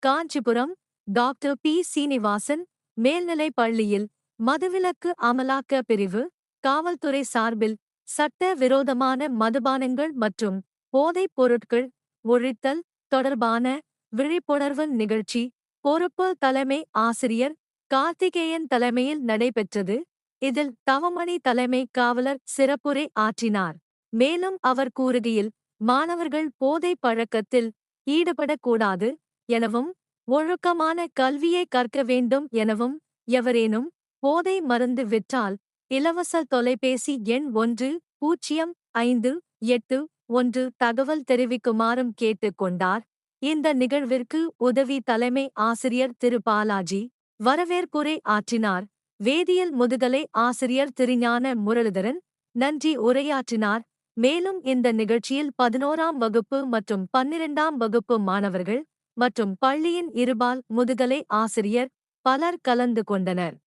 Kanchipuram doctor B. Srinivasan மேல்நிலைப் பள்ளியில் மதுவிலக்கு அமலாக்க பிரிவு காவல்துறை சார்பில் சட்ட விரோதமான மதுபானங்கள் மற்றும் போதைப் பொருட்கள் ஒழித்தல் தொடர்பான விழிப்புணர்வு நிகழ்ச்சி பொறுப்பு தலைமை ஆசிரியர் கார்த்திகேயன் தலைமையில் நடைபெற்றது. இதில் தவமணி தலைமை காவலர் சிறப்புரை ஆற்றினார். மேலும் அவர் கூறுகையில், மாணவர்கள் போதைப் பழக்கத்தில் ஈடுபடக்கூடாது எனவும் ஒழுக்கமான கல்வியை கற்க வேண்டும் எனவும் எவரேனும் போதை மருந்து விற்றால் இலவச தொலைபேசி எண் 1058 தகவல் தெரிவிக்குமாறும் கேட்டுக் கொண்டார். இந்த நிகழ்விற்கு உதவி தலைமை ஆசிரியர் திரு பாலாஜி வரவேற்புரை ஆற்றினார். வேதியியல் முதுகலை ஆசிரியர் திருஞான முரளிதரன் நன்றி உரையாற்றினார். மேலும் இந்த நிகழ்ச்சியில் 11ஆம் வகுப்பு மற்றும் 12ஆம் வகுப்பு மாணவர்கள் மற்றும் பள்ளியின் இருபால் முதுகலை ஆசிரியர் பலர் கலந்து கொண்டனர்.